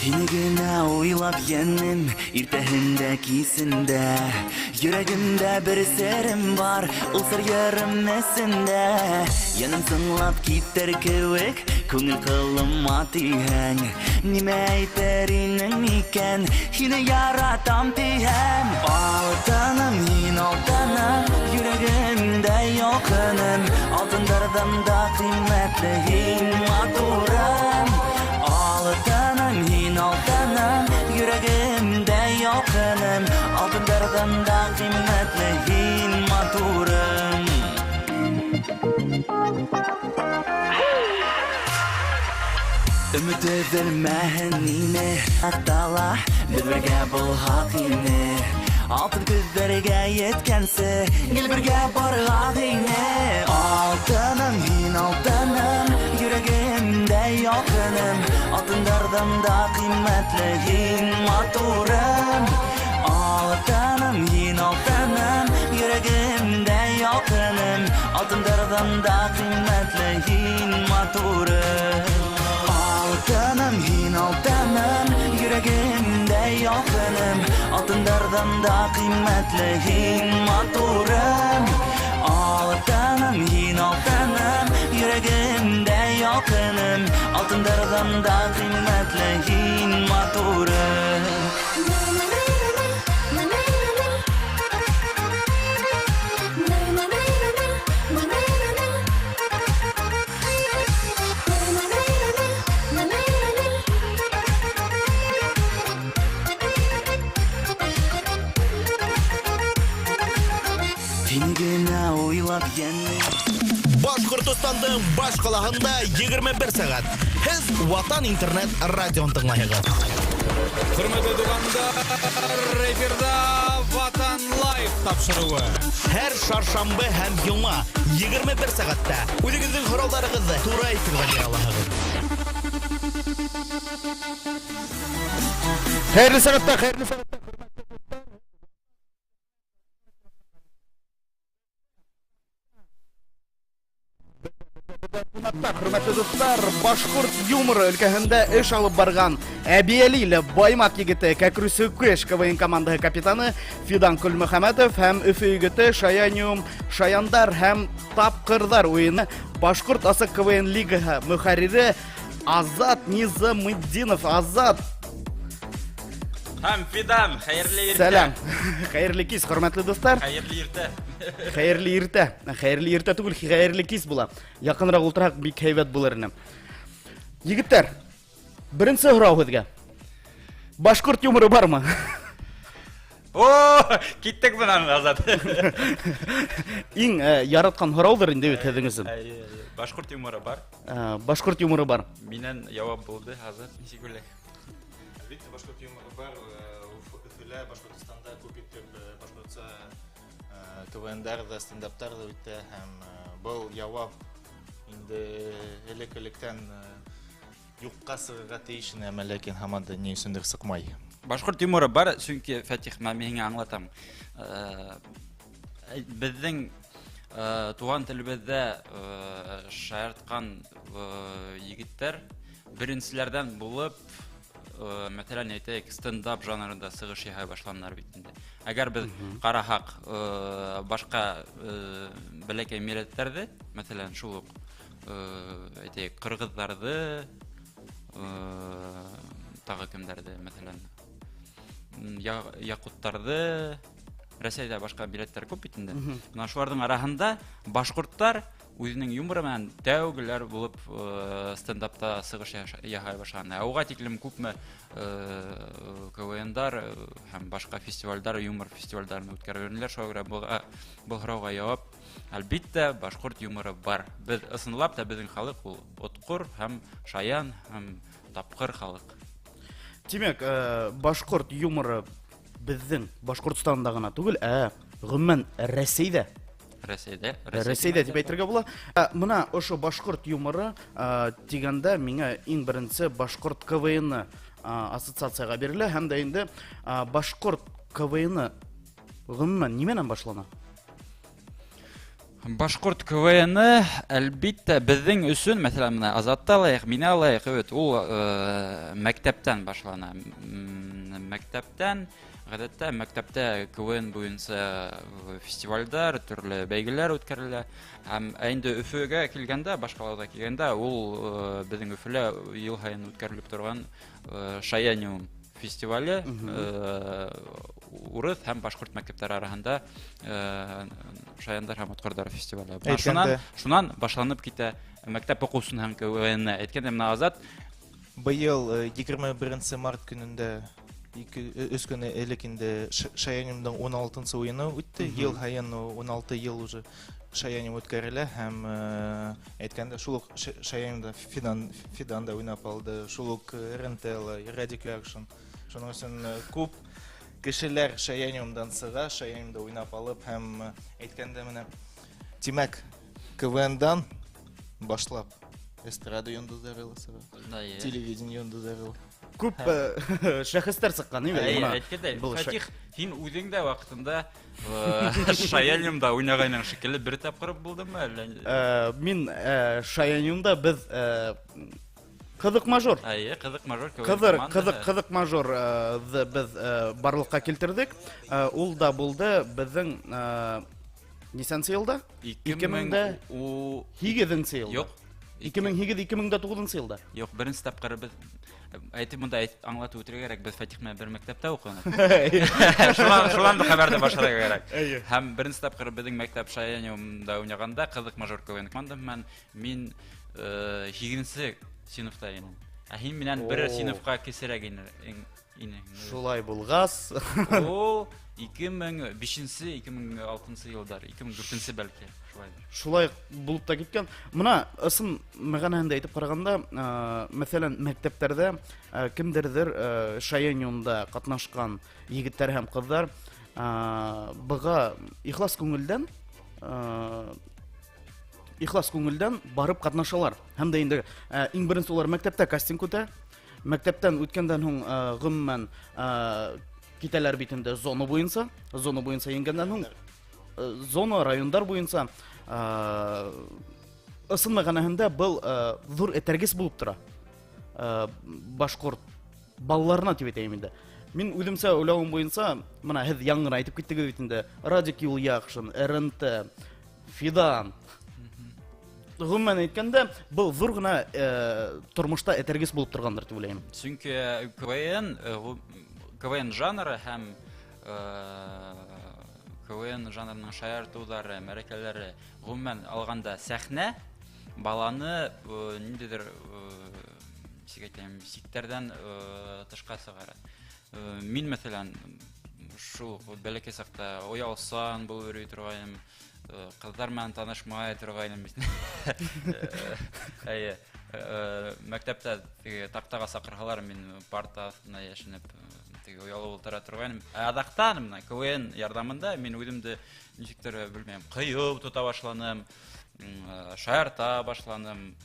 Seni gene oylap yendim irtehinde kisinde Yüreğimde bir serim var ol sır yarım esinde Yanım sınlap gitter kevek Көңіл қылыма тиген Неме айтерінің икен Хине яратам тиген Алтыным, хин алтыным Yüreğimde yokunum Алтындардан да қимметлі хин матурым Алтыным, хин алтыным Yüreğimde yokunum Алтындардан да қимметлі хин матурым Ümit edilmeyenine Hattalar birge bul hakine Altın küzlerge yetkense Gel birge barğak yine Altınım hin altınım Yüreğimde yokunum Altınlardan da kıymetli hin maturum Altınım hin altınım Yüreğimde yokunum Altınlardan da kıymetli hin maturum Altınım, hin altınım Yüreğimde yokunum Altınlardan da kıymetli hin maturum Altınım, hin altınım Yüreğimde yokunum Altınlardan da kıymetli hin maturum Башкортостандың баш қалағында 21 сағат. Сіз Ватан интернет радион тыңлайсыз. Құрметті туғандар, эфирда Ватан Лайф тапшыруы. Әр шаршамбы һәм юма 21 сағатта өзіңіздің құралдарыңызды тура эфирге бера аласыз. Xeyirli sənətdə. Hürmetli dostlar, Башкорт юморы өлкәһендә эш алып барган Әбиәлиле Баймак егете Кәкрүсе Көш КВН командаһы капитаны Фидан Кулмөхәмәтов һәм Өфе егете Шаяндар һәм Тапкырдар уены Башкорт асык КВН лигаһы мөхәррире Азат Низамытдинов. Азат. Һәм Фидан, хәерле иртә. Сәлам. Хәерле кис, хөрмәтле достар. Хәерле иртә. Хәерле иртә. Хәерле иртә түгел, хәерле кис була. Якынрак ултырак бик һәйбәт булыр инем. Егетләр, беренче сорау сезгә. Башкорт юморы бармы? О, киттек менән Азат. Иң яраткан сораудыр инде бит һезнең. Башкорт юморы бар. Башкорт юморы бар. Миннән җавап булды, Азат. Ничек уйлый? Әлбәттә башкорт юморы бар. Өфөлә Башкортстанда күп итеп башкортча КВН-дар да, стендаптар да үтә һәм был җавап инде элек-электән юкка сыгырга тиеш ине, ләкин һаман да ни өчендер сыкмай. Башкорт юморы бар, чөнки Фатих мәмиңә аңлатам. Безнең туган телебездә шаярткан егетләр беренчеләрдән булып, мәсәлән, әйтәйек, стендап жанрында сыгыш яһай башлаганнар бит инде. Әгәр без карасак, башка бәләкәй милләтләрдә, мәсәлән, шул ук әйтәйек, кыргызларды, тагы кемдәрдә, мәсәлән, якуттарды, Россиядә башка милләтләр күп бит инде. Менә шуларның арасында башкортлар үзенең юморы белән тәүгеләр булып стендапта сыгыш яһай башлаган. Уга тиклем күпме КВН-дар һәм башка фестивальләр, юмор фестивальләрен үткәргәннәр, шуңа күрә бу сорауга җавап әлбәттә башкорт юморы бар. Без ысынлап та безнең халык ул откыр һәм шаян һәм тапкыр халык. Димәк, башкорт юморы безнең Башкортстанда гына түгел, гомумән Россиядә. Россиядә дип әйтергә була. Менә ошо башкорт юморы дигәндә миңа иң беренче башкорт КВН ассоциацияга бирелә һәм дә инде башкорт КВН гомумән нимәнән башлана? Башкорт КВН әлбиттә безнең өчен, мәсәлән, менә Азатта алайык, мине алайык, ул мәктәптән башлана. Мәктәптән, гадәттә мәктәптә КВН буенча фестивальләр, төрле бәйгеләр үткәрелә. Һәм инде Өфөгә килгәндә, башкаларда килгәндә, ул безнең Өфөлә ел һайын үткәрелеп торган Шаяниум фестивале, урыс һәм башкорт мәктәпләре арасында Шаяндар һәм Откордар фестивале. Шуннан башланып китә мәктәп укучысы һәм КВН. Әйткәндә, менә Азат Быел 21 март көнендә, 3 көне элек инде Шаяниумның 16-нчы уены үтте. Ел һайын 16 ел уже Шаяним үткәрелә һәм әйткәндә шул ук Шаянимда Фиданда уйнап алды, шул ук РНТ, Радикал Акшн. Шуның өчен күп кешеләр Шаянимдан сыга, Шаянимда уйнап алып һәм әйткәндә менә Тимәк КВНдан башлап эстрада йондызлары сыга, телевидение йондызлары. Күп шәхестәр сыккан иде. Әйткәндә, Фатих, һин үзең дә вакытында Шаянимда уйнагайның шикелле бер тапкыр булдымы әллә? Мин Шаянимда без Кызык мажор. Кызык мажор. Кызык мажор без барлыкка килтердек. Ул да булды безнең нисәнче елда? 2008 елда. Юк. 2008-2009 елда. Юк, беренче тапкыр без әйтеп монда аңлатып үтәргә кирәк, без Фатих белән бер мәктәптә укыган. Шулан да хәбәрдә башларга кирәк. Һәм беренче тапкыр безнең мәктәп Шаяниумда уйнаганда кызык мажор КВН командам мин 7нче сыйныфта идем. Һин менән бер сыйныфка кесерәк инең. Шулай булгас. Ул 2005-2006 елдар, 2004 бәлки, шулайдыр. Шулай булып та киткән. Менә ысым мәгънәһендә әйтеп караганда, мәсәлән, мәктәпләрдә кемдердер Шаяниумда катнашкан егетләр һәм кызлар быга ихлас күңелдән барып катнашалар. Һәм дә инде иң беренче улар мәктәптә кастинг үтә. Мәктәптән үткәндән һуң гомумән китәләр бит инде зона буенча ингәннән һуң зона райондар буенча ысым мәгънәһендә был зур этәргес булып тора. Башкорт балаларына дип әйтәм инде. Мин үземчә уйлавым буенча, менә һез яңгыра әйтеп киттегез бит инде. Радикал Акшн, РНТ, Фидан. Гомумән әйткәндә, был зур гына тормышта этәргес булып торгандыр дип уйлыйм. Чөнки КВН жанры һәм КВН жанрының шаяртулары, мәрәкәләре гомумән алганда сәхнә баланы ниндидер сиктердән тышка сыгара. Мин мәсәлән шул бәләкәй сакта оялсан булып йөри торгайным, кызлар белән танышмай торгайным. Мәктәптә тактага сакыргалар, мин парта астына яшенеп уялып ултыра торгайным. Адактан менә КВН ярдәмендә мин үземдә ничектер белмәм, кыйып тота башланым, шаярта башланым,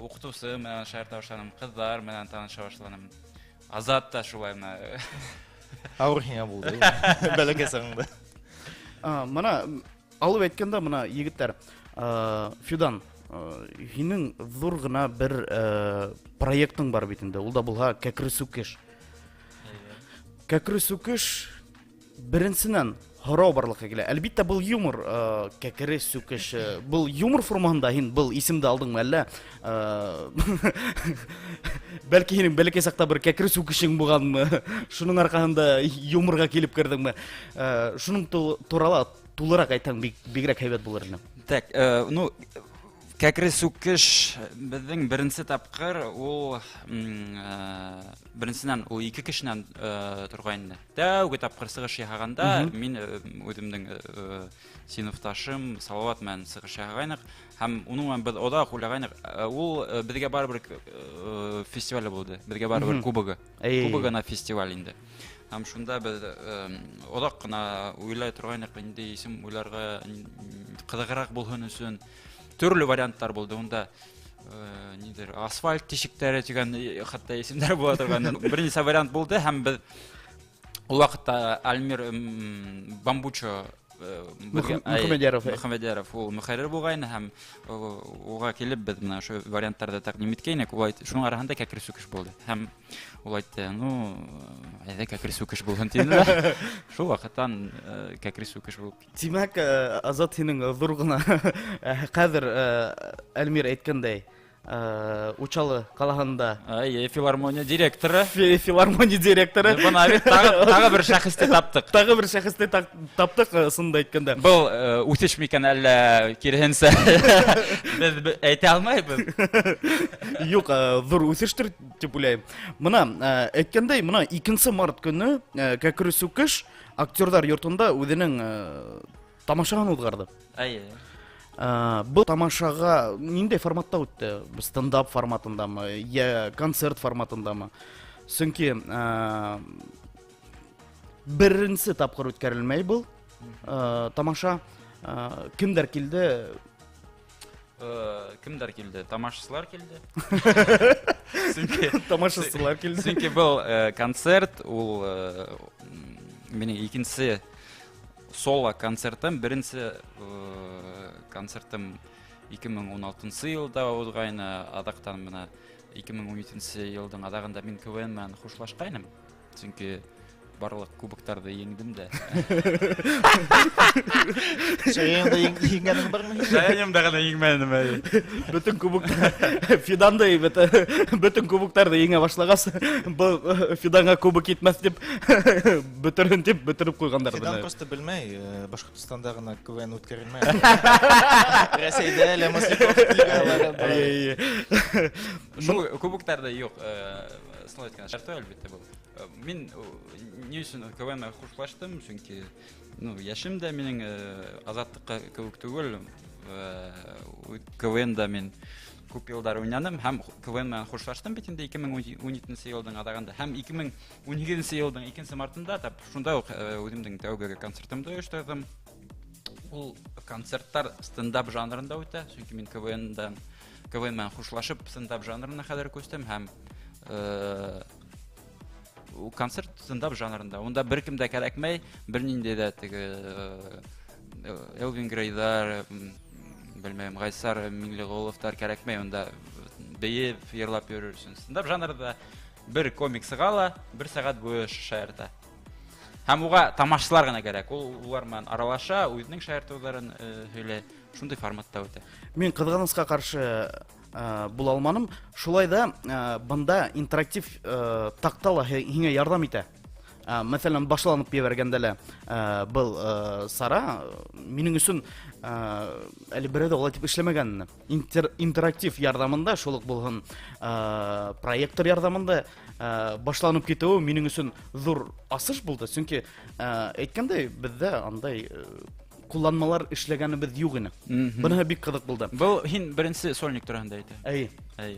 укытучы менән шаярта башланым, кызлар менән таныша башланым. Азат та шулай менә. Авыр хиңа булды. Бәләкәй сагында. Менә алып әйткәндә менә егетләр, Фидан, һинең зур гына бер проектың бар бит инде. Ул да булга Кәкре сүкеш. Кәкре сүкеш беренченнән хорау барлыкка килә. Әлбиттә был юмор, Кәкре сүкеш. Был юмор формасында һин был исемдә алдыңмы әллә? Бәлки һинең бәләкәй сакта бер Кәкре сүкешең булганмы? Шуның аркасында юморга килеп кердеңме? Шуның туралы тулырак әйтсәң бигрәк һәйбәт булыр иде. Так, ну Кәкре сүкеш безнең беренче тапкыр ул беренчедән ул 2 кешенән торган иде. Тәүге тапкыр сыгыш яһаганда мин үземнең сыйныфташым Салават белән сыгыш яһагайнык һәм уның без одак уйлагайнык. Ул безгә барыбер фестиваль булды. Безгә барыбер кубогы. Кубогы на фестиваль инде. Һәм шунда без одак кына уйлай торгайнык, инде исем уйларга кызыграк булган өчен төрле варианттар булды. Унда нидер асфальт тишектәре дигән хәтта исемнәр була торган берничә вариант булды һәм без ул вакытта Альмир Бамбучо Мөхәммәдияров ул мөхәррир булгайны һәм уга килеп без менә шу вариантларда тәкъдим иткәйнек. Ул шуның арасында кәкре сүкеш булды. Һәм ул әйтте, ну, әйдә кәкре сүкеш булһын диде. Шул вакыттан кәкре сүкеш булып. Тимәк, Азат һинең зур гына хәзер Әлмир әйткәндәй, Учалы калаһында Филармония директоры. филармония директоры. Бына бит тагы бер шәхесте таптык. Тагы бер шәхесте таптык, сында әйткәндә. Был үсеш микән әллә кирһенсә? Без әйтә алмайбыз. Юк, зур үсештер дип уйлыйм. Мына әйткәндәй, мына 2 март көне Кәкре сүкеш актердар йортында үзенең тамашасын узгарды. Бұл тамашаға нинди форматта үтте? Стендап форматындамы, я концерт форматындамы? Сөнки беренче тапкыр үткәрелмәй бұл тамаша. Кемдер килде? Кемдер килде? Тамашачылар килде. Тамашачылар килде. Сөнки бұл концерт, ул минең икенче соло концертым, беренче концертым 2016 елда узгайны, адактан менә 2017 елдың адагында мин КВН менән хушлашкайным. Чөнки барлык кубоктарды еңдем дә. Шаянда еңгәнең бармы? Шаянда гына еңмәдем. Бүтән кубоктар Фидандай бүтән кубоктарды еңә башлагас, бу Фиданга кубок китмәс дип бөтерен дип бөтереп куйгандар. Фидан просто белмәй, Башкортстанда гына КВН үткәрелмәй. Рәсәйдә әле Масляков лигалары. Шул кубоктарда юк. Слайд кенә шарты әлбәттә бу. Мин ни өчен КВН хушлаштым, чөнки яшем дә минең азатлыкка кебек түгел. КВНда мин күп елдар уйнадым һәм КВН менән хушлаштым бит инде 2017 елның адагында һәм 2017 елның 2 мартында шунда ук үземнең тәүге концертымды оештырдым. Ул концерттар стендап жанрында үтә, чөнки мин КВН менән хушлашып стендап жанрына хәзер күстем һәм концерт стендап жанрында. Онда беркем дә кирәкмәй, бернинди дә Элвин Грейдар, белмәйм, Гайсар Миңлеголовтар кирәкмәй, онда бейеп, йырлап йөрерсең. Стендап жанрында бер комик сыгала, 1 сәгать буе шаярта. Һәм уга тамашачылар гына кирәк. Улар менән аралаша, үзенең шаяртуларын һөйлә. Шундый форматта үтә. Мин кызганыска каршы була алманым. Шулай да бында интерактив тактала һиңә ярдәм итә. Мәсәлән, башланып ебәргәндә лә был сара минең өчен әле берәү дә алай дип эшләмәгән. Интерактив ярдәмендә, шулык булган проектор ярдәмендә башланып китүе минең өчен зур асыш булды. Чөнки әйткәндәй, бездә андай кулланмалар эшләгәнебез юк иде. Буны бик кызык булды. Бу һин беренче сольник турында әйтә.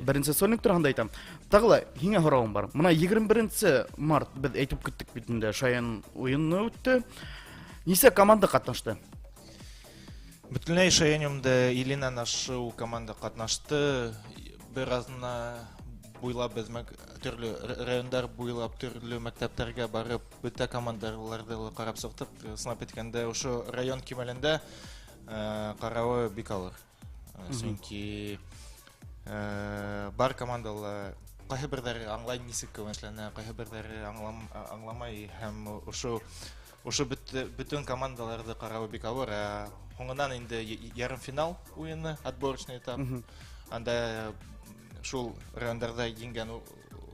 Беренче сольник турында әйтәм. Тагы һиңә һорауым бар. Менә 21 март без әйтеп киттек бит инде, Шаян уены үтте. Нисә команда катнашты? Бөтенләй Шаянымда Илина нашу команда катнашты. Беразна буйлап без төрле райондар буйлап төрле мәктәпләргә барып, бөтә командаларны карап сыктык. Сынап иткәндә ошо район кимәлендә каравы бик алыр. Чөнки бар командалар кайһы бирләре аңлай нисек эшләнә, кайһы бирләре аңламай һәм ошо бүтән командаларны каравы бик алыр. Соңыннан инде ярым финал уены, отборочный этап. Анда шул райондарда еңгән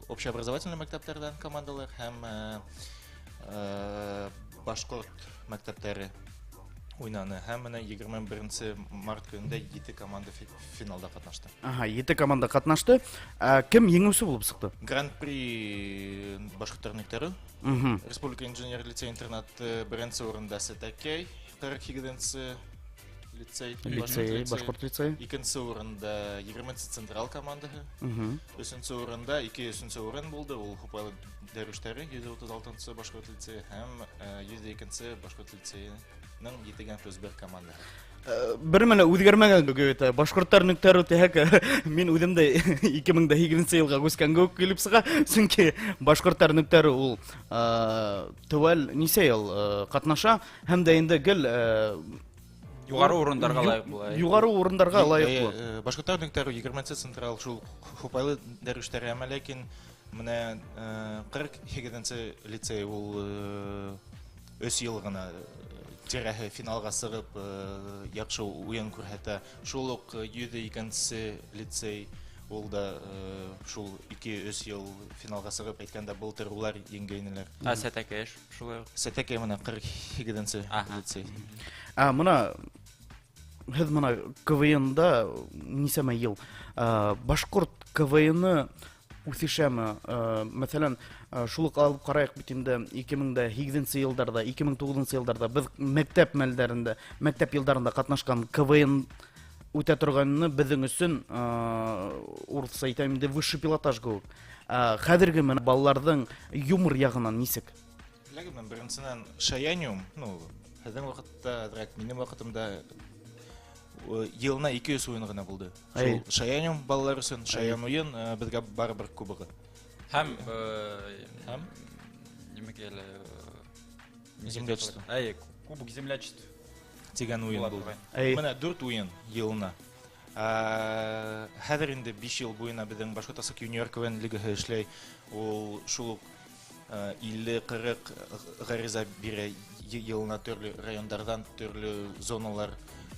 общеобразовательный мәктәпләрдән командалар һәм башкорт мәктәпләре уйнаны. Һәм менә 21 март көнендә 7 команда финалда катнашты. 7 команда катнашты. Кем еңүче булып чыкты? Гран-при башкортларныкдары. Республика инженер лицей интернат беренче урында Сәтәкәй, 42-нче Лицей, Башкорт лицей. Икенче урында 20 централ командаһы. Өченче урында 2 урын булды. Ул Хупайлы дәрештәре 136-нчы Башкорт лицее һәм 102-нче Башкорт лицееның 7+1 командаһы. Бер менә үзгәрмәгән гөйтә. Башкорттар нөктәр үтәһәк, мин үзем дә 2008 елга үскән гөк килеп сыга. Чөнки башкорттар нөктәре ул төвәл нисә ел катнаша һәм дә инде гел Югары урындарға лайык була. Югары урындарға лайык була. Башкорттар нөктәре 20 централ шул Хупайлы дәрештәре әмма ләкин менә 48-нче лицей ул өс ел гына тирәһе финалга сыгып яхшы уен күрһәтә. Шул ук 102-нче лицей ул да шул 2-3 ел финалга сыгып әйткәндә былтыр улар еңгәйнеләр. Сәтәкәш шулай. Сәтәкәй менә 42-нче лицей. Менә һез менә КВНда нисәмә ел башкорт КВНы үсешәме? Мәсәлән, шул ук алып караек бит инде 2008 елларда, 2009 елларда без мәктәп мәлләрендә, мәктәп елларында катнашкан КВН үтә торганны безнең өчен урысча әйтәм инде высший пилотаж гыу. Хәзерге менә балаларның юмор ягыннан нисек? Ләкин беренчедән шаяниум, хәзерге вакытта, минем вакытымда елына 200 уен гына булды. Шул шаяниум балалар өчен шаян уен безгә барыбер кубогы. Һәм нимәгәле Землячество. Кубок землячества. Дигән уен булды. Менә 4 уен елына. Хәзер инде 5 ел буена безнең Башкортстан юниор КВН лигаһы эшләй. Ул шул 50-40 гариза бирә елына төрле районнардан, төрле зоналар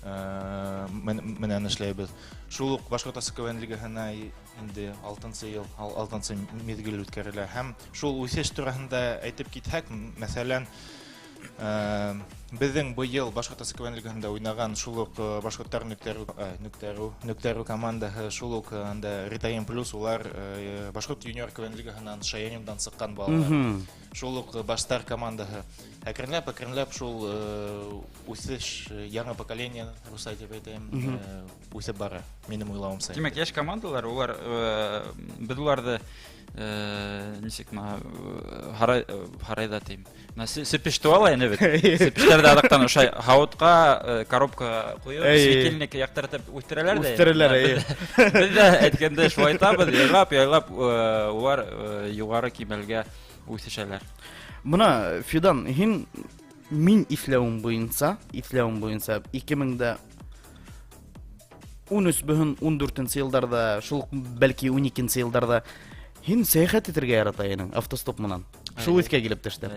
менән эшләйбез. Шул ук Башкортстан КВН лигаһына инде 6-нчы ел, 6-нчы мезгил үткәрелә. Һәм шул үсеш турында әйтеп китһәк, мәсәлән, безнең бу ел Башкортстан КВН лигаһында уйнаган шул ук башкорттар нөктәрү командаһы, шул ук анда Ритаем плюс улар Башкорт юниор КВН лигаһыннан шаяниумдан сыккан балалар. Шул ук Баштар командаһы. Әкренләп шул үсеш яңа поколение русай дип әйтәм, үсеп бара. Минем уйлавымча. Димәк, яшь командалар, улар без уларны ничек харайда тим. Сепештуала инде бит. Сепештәрдә адактан ошай хавытка коробка куеп, светильник яктыртып үстерәләр дә. Үстерәләр. Без дә әйткәндә шулай айтабыз, яйлап улар югары кимәлгә үсешәләр. Менә Фидан, мин исләвем буенча 2013 14 елларда, шул бәлки 12 елларда сәяхәт итәргә ярата инең автостоп менән. Шул искә килеп төште.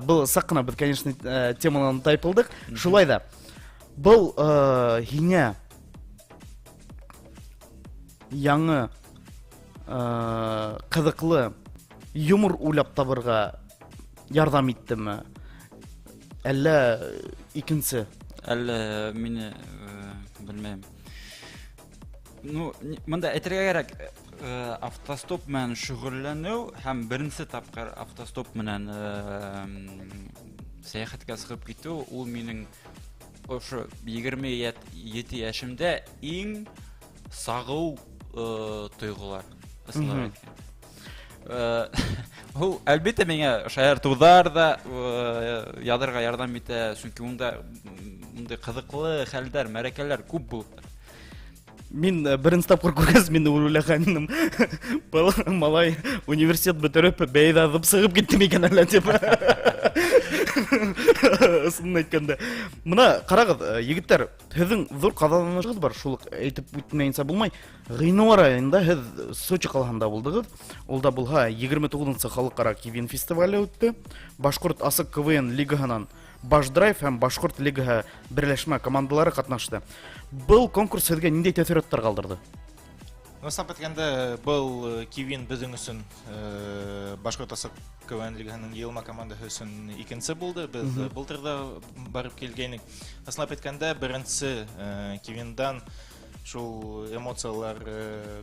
Бу сакына без, конечно, темаларны тайпылдык. Шулай да. Бу һиңә яңа кызыклы юмор уйлап табырга ярдәм иттеме? Әллә икенче? Әллә мине белмәм. Монда әйтергә кирәк, автостоп менән шөгыльләнү һәм беренче тапкыр автостоп менән сәяхәткә чыгып китү, ул минең ошо 27 яшемдә иң сагыу тойгылар. Ул әлбәттә миңа шаяртулар да ядырга ярдәм итә, чөнки унда кызыклы хәлләр, мәрәкәләр күп булып. Мин беренче тапкыр күргәс, мин уйлаганым, малай университет бетереп, бәйдә язып сыгып китте микән әллә дип. Исемне әйткәндә. Менә карагыз, егетләр, һезнең зур казанышларыгыз бар, шул әйтеп үтмәенсә булмай. Гыйнвар аенда һез Сочи калганда булдыгыз. Ул да булга 29-нчы халыкара КВН фестивале үтте. Башкорт асык КВН лигаһынан Башдрайв һәм Башкорт лигаһы берләшмә командалары катнашты. Был конкурс һезгә ниндәй тәэсирләр калдырды? Насап әйткәндә, был КВН безнең өчен Башкорт асык КВН лигаһының елма командаһы өчен икенче булды. Без былтырда барып килгәнек. Насап әйткәндә, беренче КВНдан шул эмоциялар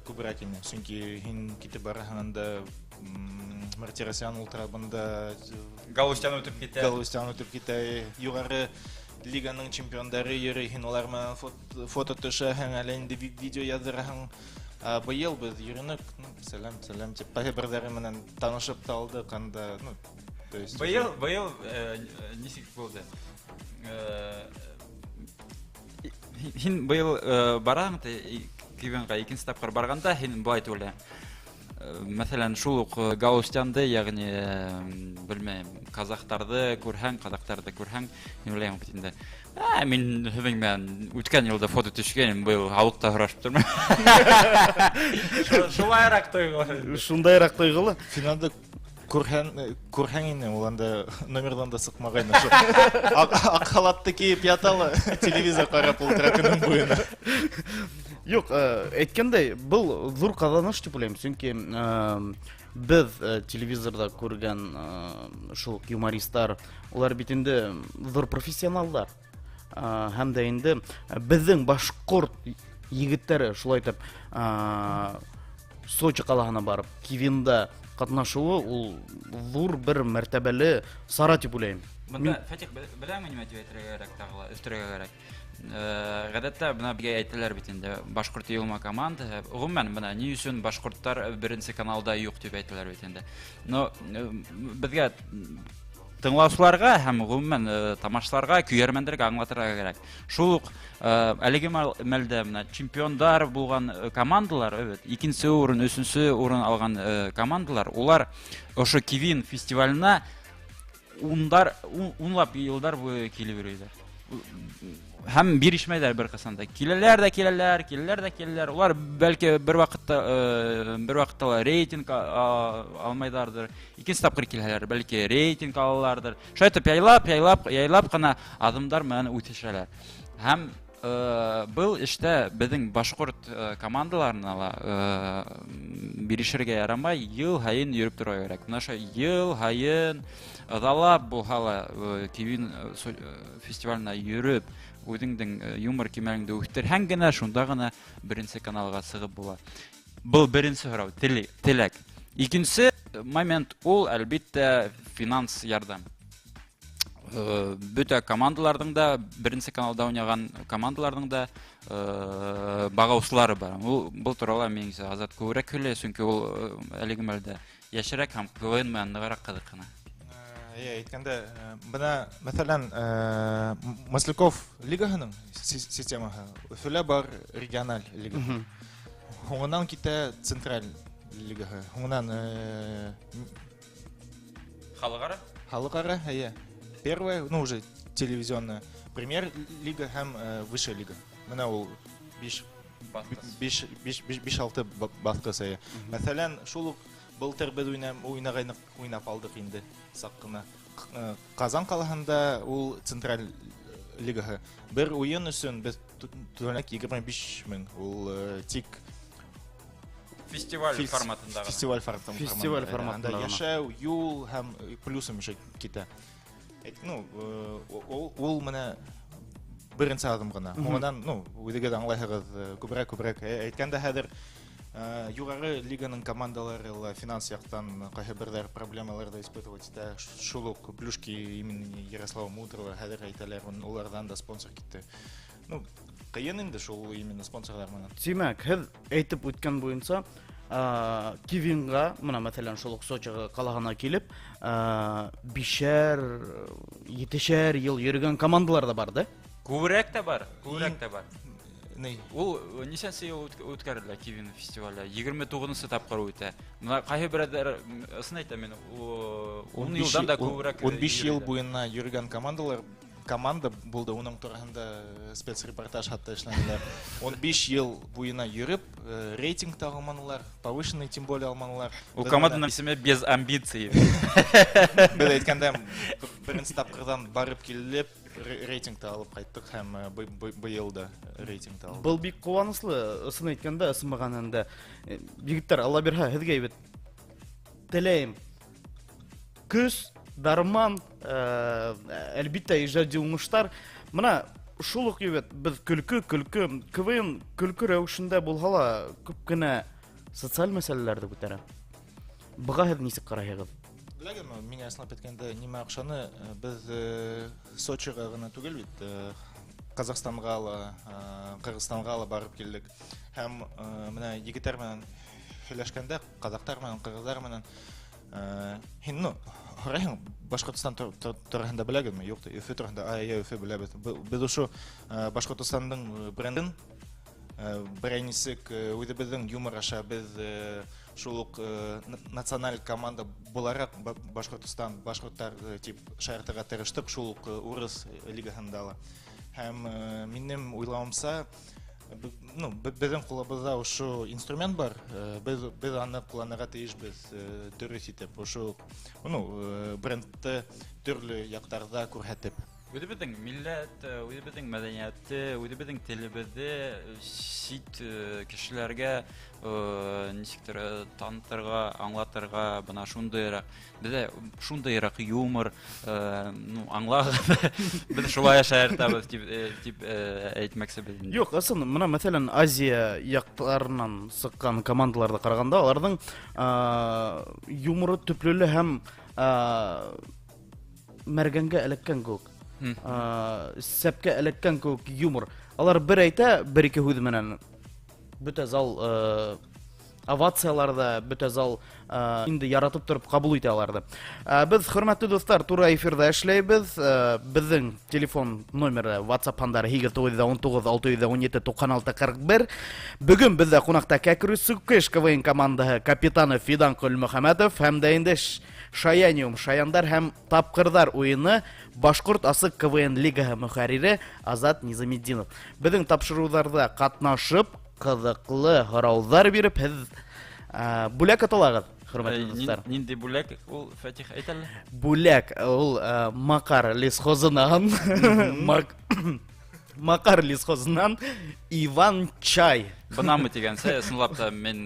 күбрәк ине. Чөнки һин китеп барганда Мартиросян ултрабында Галустян үтеп китә. Югары лиганың чемпиондары йөрейһең, улар менән фото төшәһең, әле инде видео яздыраһың. Быел без йөренек, сәлам дип, бер-бердәре менән танышып та алдык, анда, то есть Быел нисек булды? Һин быел бараң Кивенга икенче тапкыр барганда һин бу әйтүле. Мәсәлән, шул ук Гаустянды, ягъни белмәйм, казахтарды күрһәң, казактарды күрһәң, юлаем бит инде. Мин һеҙҙең менән үткән йылда фото төшкәнем, быел халыҡта һорашып тормам. Шулайыраҡ тойғолы. Шундайыраҡ тойғолы. Финалда күрһәң инде, ул анда номердан да сыҡмағайны. Аҡ халатты кейеп яталы, телевизор ҡарап ултыра көнөн буйына. Юк, әйткәндәй, был зур ҡаҙаныш дип уйлайым, сөнки беҙ телевизорда күргән шул юмористар, улар бит инде зур профессионалдар. Һәм дә инде беҙҙең башҡорт егеттәре шулай итеп Сочи ҡалаһына барып, Кивинда ҡатнашыуы ул зур бер мәртәбәле сара дип уйлайым. Бында Фәтих беләңме нимә дип әйтергә кәрәк тағы, өстөргә кәрәк? Гадәттә бына бигә әйтәләр бит инде, башҡорт йылма команда, ғөмүмән бына ни өсөн башҡорттар беренсе каналда юҡ дип әйтәләр бит инде. Но беҙгә тыңлаусыларға һәм ғөмүмән тамашаларға, көйәрмәндәргә аңлатырга кәрәк. Шул ук әлеге мәлдә менә чемпиондар булган командалар, икенче урын, өченче урын алган командалар, улар ошо Кивин фестиваленә унлап йылдар буе килеп йөрөйләр. Һәм бирешмәйләр бер кысанда. Киләләр. Улар бәлки бер вакытта рейтинг алмайдардыр. Икенче тапкыр киләләр, бәлки рейтинг алалардыр. Шайтып яйлап кына адымдар менән үтешәләр. Һәм был эштә безнең башҡорт командаларына ла бирешергә ярамай, ел һайын йөрөп торырга кирәк. Наша ел һайын ыҙалап булһа ла Кивин фестиваленә йөрөп, үҙеңдең юмор кимәлеңде үҫтерһәң генә, шунда гына беренсе каналга сығып була. Был беренсе һорау, теләк. Икенсе момент ул әлбиттә финанс ярдәм. Бөтә командаларның да, беренсе каналда уйнаган командаларның да бағаусылары бар. Был турала меңсе Азат күберәк һөйләй, сөнки ул әлеге мәлдә яшерәк һәм КВН менән ныгыраҡ ҡыҙыҡһына. Әйткәндә, бына мәсәлән, Масляков лигаһының системаһы, Өфөлә бар региональ лига. Һуңынан китә централь лигаһы. Һуңынан халыкара, первая, уже телевизионная, премьер-лига һәм высшая лига. Менә ул 5-6 баскысы. Мәсәлән, шул былтыр беҙ уйнап алдык инде саҡ Казан ҡалаһында ул централь лигаһы. Бер уйын өсөн беҙ түләнек 25 000. Ул тик фестиваль форматында. Фестиваль форматында. Йәшәү, юл һәм плюсым ишек китә. Ул менә беренсе аҙым ғына. Һуңынан, үҙегеҙ аңлайһығыҙ күберәк. Әйткәндә хәҙер юғары лиганың командалары финанс яҡтан ҡайһы берҙәр проблемаларҙы испытывать итә. Шул ук плюшки имени Ярослава Мудрого хәҙер әйтәләр, уларҙан да спонсор китте. Ҡыйын инде шул именно спонсорҙар менән. Тимәк, һеҙ әйтеп үткән буйынса, Кивинга, мына мәҫәлән, шул ук Сочи ҡалаһына килеп, 5-7 йыл йөрөгән командалар да бар, да? Күберәк тә бар. Ул нисәнсе йыл үткәрелә Кивин фестивале? 29-нчы тапҡыр үтә. Мына ҡайһы берәр ысын әйтәм мин, 10 йылдан да күберәк. 15 йыл буйына йөрөгән команда булды, уның тураһында спецрепортаж хатта эшләнеләр. 15 йыл буйына йөрөп, рейтинг та алманылар, повышенный тем более алманылар. У команданың исеме без амбиций. Беҙ әйткәндә, беренсе тапҡырҙан барып килеп, рейтингты алып ҡайттык һәм быйыл да рейтингты алып. Был бик ҡыуаныслы, ысын әйткәндә, ысынмағанында. Егеттәр, Алла бирһә, һеҙгә әйбет теләйем. Көс, дарман, әлбиттә ижади уңыштар. Мына шул ук әйбет, беҙ көлкө, КВН көлкө рәүешендә булһа ла күп кенә социаль мәсьәләләрҙе күтәрә. Быға һеҙ нисек ҡарайһығыҙ? Беләгезме, миңа ысынлап әйткәндә, нимә акчаны без Сочига гына түгел бит, Казахстанга ла, Кыргызстанга ла барып килдек. Һәм менә егетләр белән сөйләшкәндә, казактар белән, кыргызлар белән һин Харайың Башкортстан турында беләгезме? Юк, Өфе турында, Өфе беләбез. Без ошо Башкортстандың брендын беренисек үзебезнең юмор аша без шул ук националь команда буларак Башкортстан, башкортлар тип шаяртырга тырыштык, шул ук урыс лигасында ла. Һәм минем уйлавымча, безнең кулыбызда ошо инструмент бар, без аны кулланырга тиешбез дөрес итеп, ошо брендты төрле яктарда күрсәтеп. Үзебезнең милләт, үзебезнең мәдәнияте, үзебезнең телебезне чит кешеләргә ничектер танытырга, аңлатырга, бына шундыйрак, бездә шундыйрак юмор, аңлагыз, без шулай шаяртабыз дип әйтмәкче бит. Юк, асын, менә мәсәлән Азия якларыннан сыккан командаларда караганда, аларның юморы төплеле һәм мәргәнгә эләккән күк. Сәпкә эләккән күк юмор. Алар бер әйтә, бер-ике һүз менән бөтә зал овацияларда, бөтә зал инде яратып торып кабул итә аларды. Без, хөрмәтле дуслар, туры эфирда эшләйбез. Безнең телефон номеры WhatsApp-анда 819-617-9641. Бүген бездә кунакта Кәкрүсүкеш КВН командаһы капитаны Фидан Көлмөхәмәтов һәм дә инде Шаяниум, Шаяндар һәм Тапкырдар уены Башкорт асык КВН лигаһы мөхәррире Азат Низамеддинов. Безнең тапшыруларда катнашып, кызыклы һораулар биреп, һез бүләк аталагыз, хөрмәтле дуслар. Нинди бүләк ул, Фатих, әйтәле? Бүләк ул Макар лесхозыннан, Макар лесхозыннан Иван Чай. Бынамы дигәнсә, ысынлап та мен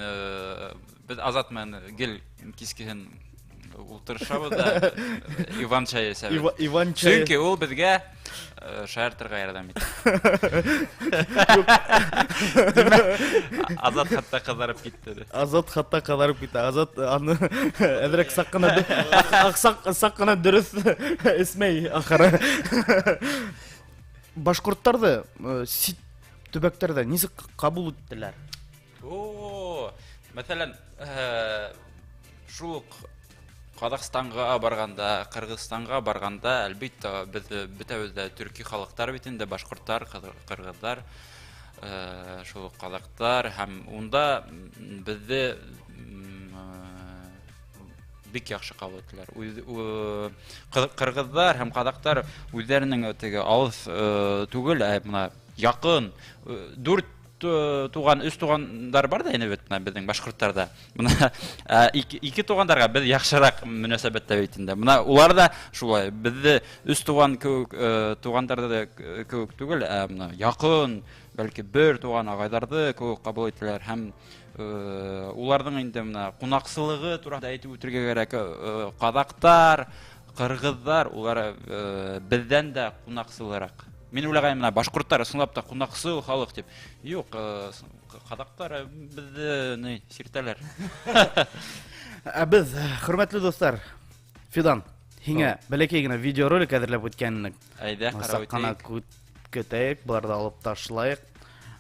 без Азат менән гел кискеһен ултырышабыз да Иван Чай әсәбез. Иван Чай. Чөнки ул безгә шаяртырга ярдәм итә. Азат хатта кызарып китте. Азат хатта кызарып китте. Азат аны әдрәк саккына дөрес эсмәй ахыры. Башкортларда сит төбәктәрдә ничек кабул иттеләр? Мәсәлән, шул Казахстанга барганда, Кыргызстанга барганда, әлбәттә без бөтәбез дә төрки халыктар бит инде, башкортлар, кыргызлар, шул казактар һәм унда безне бик яхшы кабул иттеләр. Кыргызлар һәм казактар үзләренең теге алыс түгел, менә якын, дүрт туган, үз тугандар бар да инде бит безнең башкортларда. Менә ике тугандарга без яхшырак мөнәсәбәттә бит инде. Менә улар да шулай, безне үз туган тугандарда күк түгел, менә якын, бәлки бер туган агайларды күк кабул иттеләр һәм уларның инде менә кунаксылыгы турында әйтеп үтәргә кирәк. Казактар, кыргызлар, улар бездән дә кунаксылырак. Мен уйлаган менә башкортлар ысынлап та кунаксыл халык дип. Юк, казактар безне сиртәләр. Без, хөрмәтле дуслар, Фидан, һиңа бәләкәй генә видеоролик әзерләп үткәнне. Әйдә, карап үтик. Көтәйек, буларда алып ташлайык.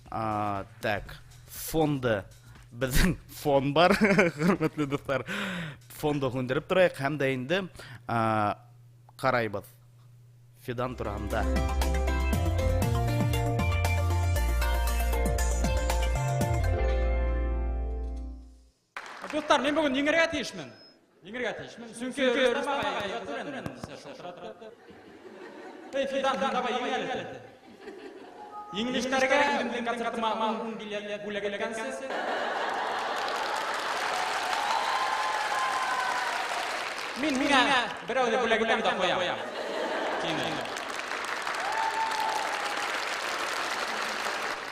Так, фонды, безнең фон бар, хөрмәтле дуслар. Фонды хүндереп торайык һәм дә инде карайбыз. Фидан турында. Достар, мен бүгін еңірге тиішмін. Сүнке Эй, Фидан, давай еңелі. Еңіліштерге үдімден концертіма маңын билет бүлегелегенсіз. Мен бір әуді бүлегелем да қоям.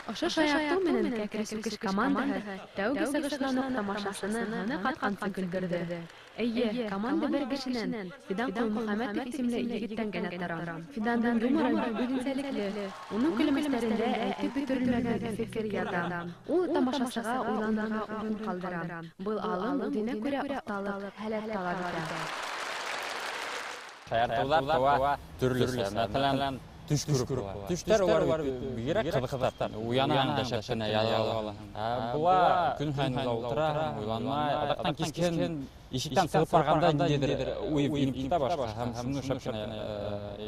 Ошо шаяртуу менен Кәкрүсүкеш командаһы тәүге сыгышланып тамашасыны аны каткансы көлдерде. Әйе, команда бер кешенән, Фидан Көлмөхәмәтов исемле егеттән генә тараган. Фиданның юморы үзенчәлекле. Уның көлемешләрендә әйтеп бетерелмәгән фикер ята. Ул тамашачыга уйланырга урын калдыра. Был алым үзенә күрә осталык, һәләт таләп итә. Шаяртулар төрлесе. Мәсәлән, төш күрүп. Төштәр бар бигрәк кызыктар. Уяна да шәпшенә ялгала. Була күн һәйнә утыра, уйланмай, адактан кискен ишектән сыгып барганда ниндидер уй инеп китә башка һәм шуны шәпшенә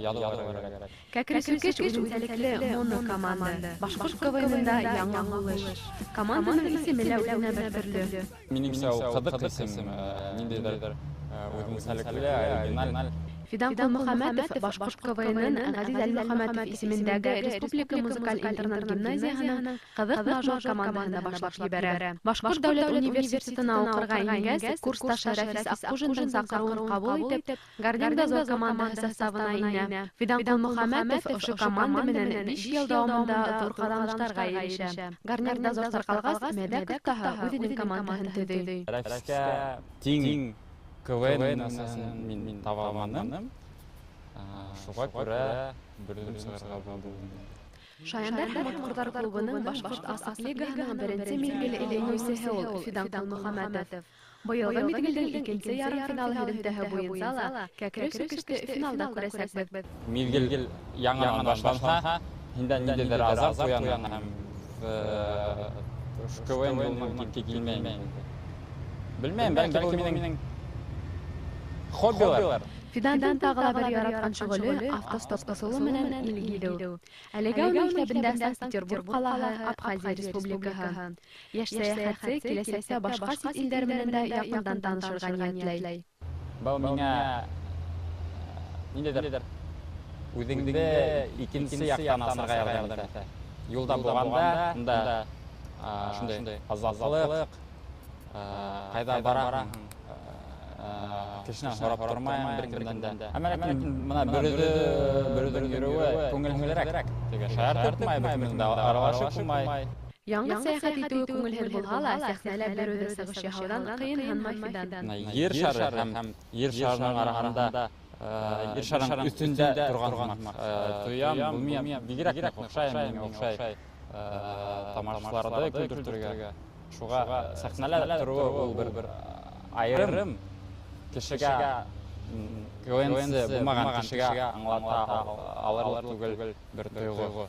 ялгала. Кәкре-сүкеш үзенчәлекле монокоманда. Башкорт КВНында яңа булыш. Команданың исеме лә үзенә бер төрле. Минемчә, ул кызык исем, ниндидер үзенчәлекле, оригиналь. Фидан Кулмөхәмәтов Башкорт КВНның Газиз Әлмөхәмәтов исемендәге Республика музыкаль интернат гимназиясының кызык мажор командаһында башлап җибәрә. Башкорт дәүләт университетына укырга ингәс, курсташы Рәфис Аккужинның сакыруын кабул итеп, Гардин-Дозор командасы составына инә. Фидан Кулмөхәмәтов ошо команда менән 5 ел дәвамында зур кадамларга ирешә. Гардин-Дозор таркалгас, Мәдәк Таһа үзенең командасын төзү. Рәфискә тиң КВН мин таба алмадым. Шуңа күрә бердәм сыгарга булдым. Шаяндар һәм Уткырлар клубының Башкорт Асак лигаһының беренче мизгеле иңүчесе ул Фидан Кулмөхәмәтов. Быелгы мизгелдән икенче ярымфинал һәләтендә буенса ла кәкре-сүкештә финалда күрәсәкбез. Мизгел яңадан башланса, инде ниндидер азап уяна һәм КВН булмак килмәй. Белмәм, бәлки бу минең хоббилар. Фидандан тагыла бер яраткан шөгыле автостоп кысылу менән илгиле. Әлегә уның мәктәбендә Санкт-Петербург калаһы, Абхазия республикаһы. Яшь сәяхәтче киләсәктә башка чит илләр менән дә якындан танышырга ниятләй. Бу миңа ниндидер үзеңдә икенче яктан асырга ярдәм итә. Юлда булганда, анда шундай азатлык, кайда барам, кешенә харап тормаем беркемдән дә. Әмма менә берүдән йөрүе күңеллерәк. Теге шәһәр тартмай бөтенләй аралашып булмай. Яңа сәяхәт итү күңелһез булса ла, сәхнәләр берүдә сыгыш яһаудан кыен һәм Фидан. Ер шары һәм ер шарының арасында ер шарының өстендә торган тоям, булмый, бигрәк охшай. Тамашаларды күрдертергә. Шуга сәхнәләр торуы ул бер айрым кешегә КВН булмаган кешегә аңлата алырлык түгел бер тойгы.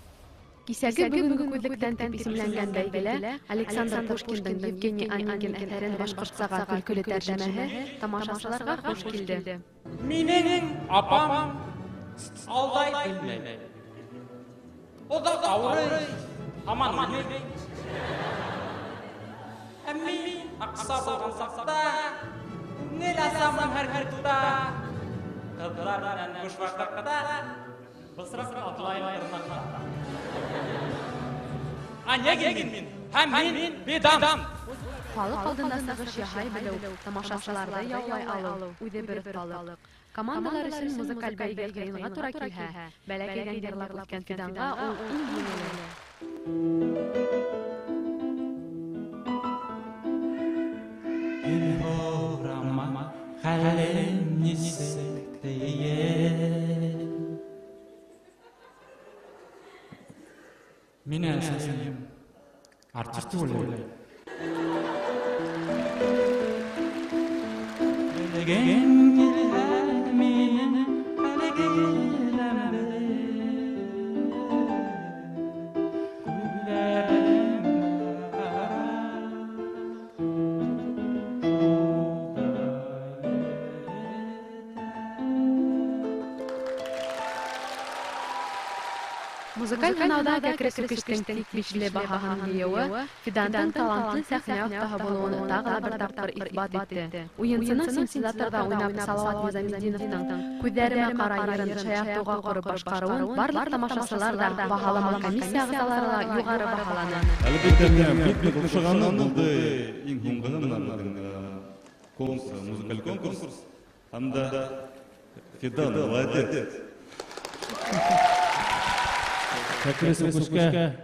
Кисәге бүгенге күзлектән дип исемләнгән бәйгелә Александр Пушкинның Евгений Онегин әсәрен башкортчага көлкеле тәрҗемәһе тамашачыларга хуш килде. Минең апам алдай белмәй. O da авырый, һаман мине. Әмми акса булган сакта, неләсәм һәр тута. Кызлар белән буш вакытта, бысрак атлай тырнакта. Онегин мин, һәм мин Фидан. Халык алдында сыгыш яһай белү, тамашачыларда яулай алу, үзе бер талык. Командалар өчен музыкаль бәйге кыйынга туры килһә, бәләкәйдән йырлап үткән Фиданга ул иң Рама хәлем нисектәе. Мине әсәсем артист булмый. Музыкаль финалда кәкре-сүкештең тик бишле баһаһын җыюы Фиданның талантлы сәхнә яктагы булуын тагы бер тапкыр исбат итте. Уенчының синтезаторда уйнап Салават Низамеддиновның күзләремә кара йырын шаяртуга корып башкаруын барлык тамашачылар да баһалама комиссия әгъзалары югары баһалана. Әлбәттә, бик нык ошаганнан булды иң соңгы конкурс, музыкаль конкурс. Анда Фидан молодец. Кәкре-сүкешкә